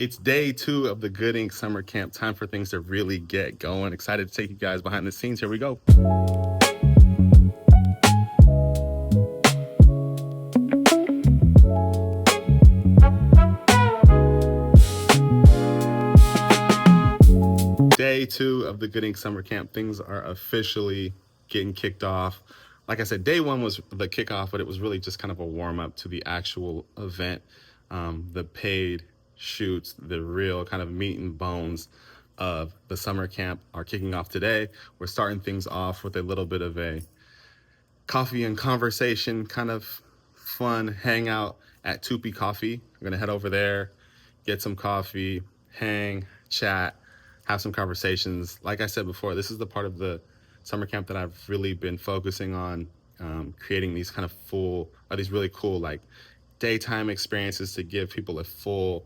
It's day 2 of the Good Inc. Summer Camp. Time for things to really get going. Excited to take you guys behind the scenes. Here we go. Day 2 of the Good Inc. Summer Camp. Things are officially getting kicked off. Like I said, day 1 was the kickoff, but it was really just kind of a warm up to the actual event. The paid shoots, the real kind of meat and bones of the summer camp are kicking off today. We're starting things off with a little bit of a coffee and conversation, kind of fun hangout at Tupi Coffee. I'm gonna head over there, get some coffee, hang, chat, have some conversations. Like I said before, this is the part of the summer camp that I've really been focusing on, creating these kind of these really cool like daytime experiences to give people a full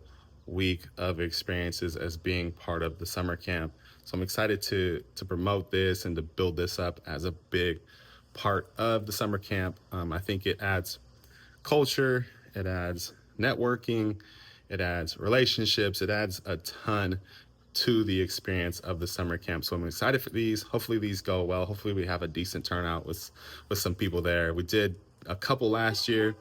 week of experiences as being part of the summer camp. So I'm excited to promote this and to build this up as a big part of the summer camp. I think it adds culture, it adds networking, it adds relationships, it adds a ton to the experience of the summer camp. So I'm excited for these. Hopefully these go well. Hopefully we have a decent turnout with some people there. We did a couple last year,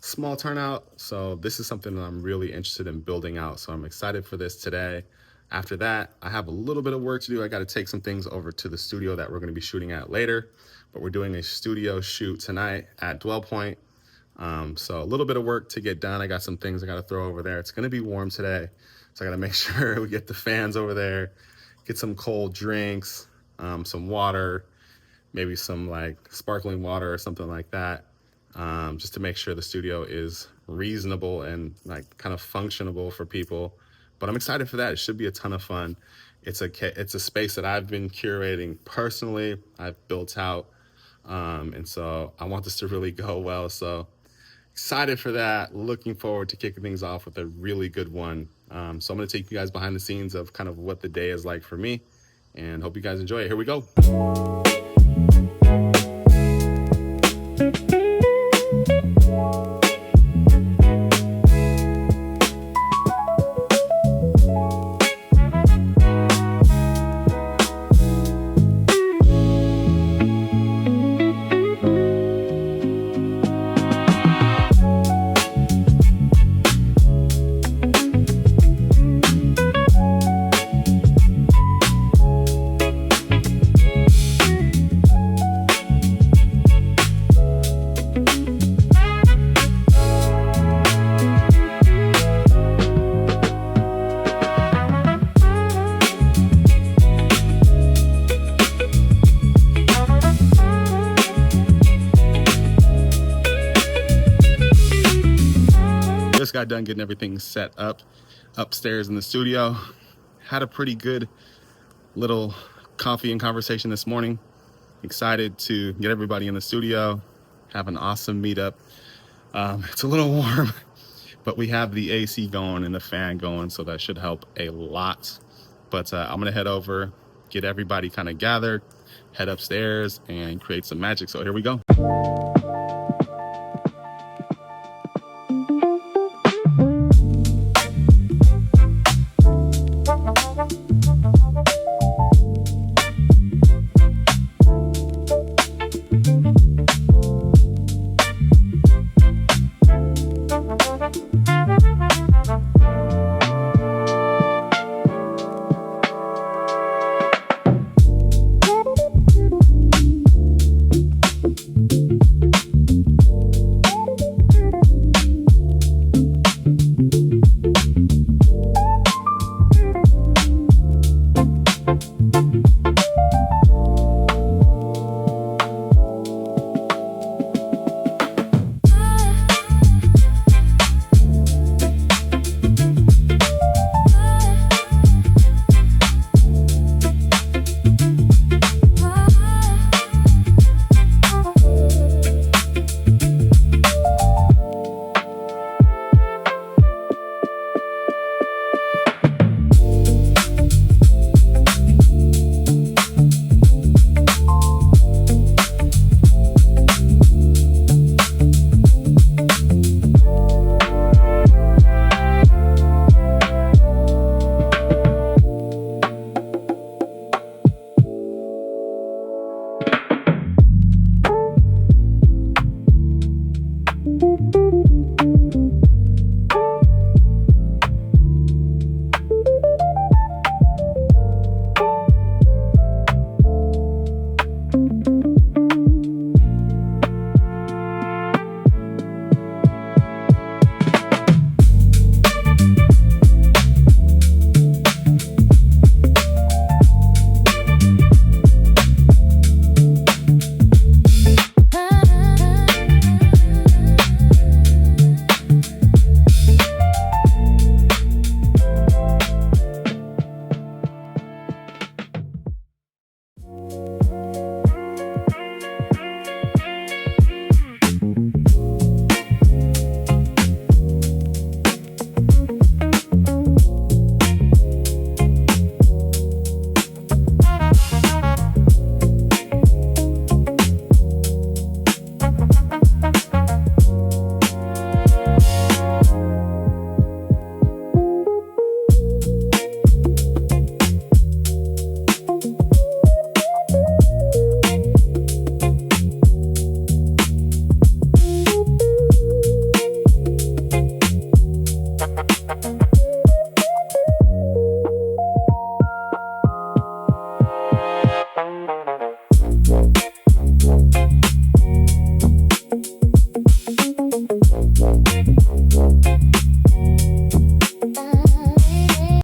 small turnout. So this is something that I'm really interested in building out. So I'm excited for this today. After that, I have a little bit of work to do. I got to take some things over to the studio that we're going to be shooting at later, but we're doing a studio shoot tonight at Dwelle Point. So a little bit of work to get done. I got some things I got to throw over there. It's going to be warm today. So I got to make sure we get the fans over there, get some cold drinks, some water, maybe some like sparkling water or something like that. Just to make sure the studio is reasonable and like kind of functionable for people. But I'm excited for that. It should be a ton of fun. It's a space that I've been curating personally. I've built out. And so I want this to really go well. So excited for that. Looking forward to kicking things off with a really good one. So I'm going to take you guys behind the scenes of kind of what the day is like for me, and hope you guys enjoy it. Here we go. Just got done getting everything set up upstairs in the studio. Had a pretty good little coffee and conversation this morning. Excited to get everybody in the studio, have an awesome meetup. It's a little warm, but we have the AC going and the fan going, so that should help a lot. But I'm gonna head over, get everybody kind of gathered, head upstairs and create some magic. So here we go.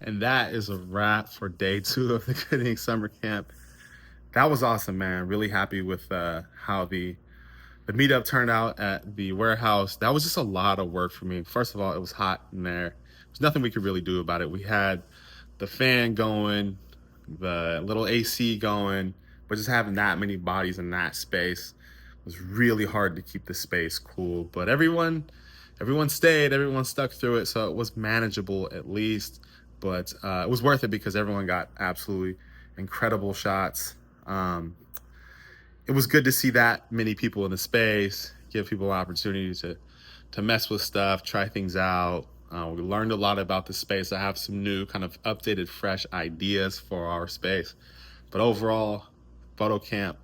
And that is a wrap for day 2 of the Good Summer Camp. That was awesome, man. Really happy with how the meetup turned out at the warehouse. That was just a lot of work for me. First of all, it was hot in there. There's nothing we could really do about it. We had the fan going, the little AC going, but just having that many bodies in that space was really hard to keep the space cool. But everyone stayed, everyone stuck through it, so it was manageable at least. But it was worth it because everyone got absolutely incredible shots. It was good to see that many people in the space, give people an opportunity to mess with stuff, try things out. We learned a lot about the space. I have some new kind of updated, fresh ideas for our space. But overall, photo camp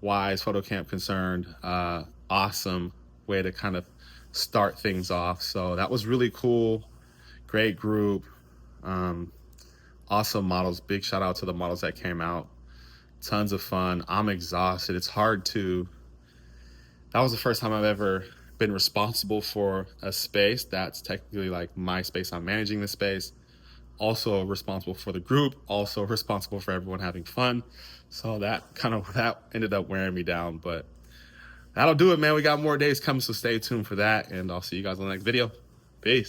concerned, awesome way to kind of start things off. So that was really cool. Great group. Awesome models. Big shout out to the models that came out. Tons of fun. I'm exhausted. That was the first time I've ever been responsible for a space that's technically like my space. I'm managing the space. Also responsible for the group. Also responsible for everyone having fun. So that ended up wearing me down. But that'll do it, man. We got more days coming, so stay tuned for that. And I'll see you guys on the next video. Peace.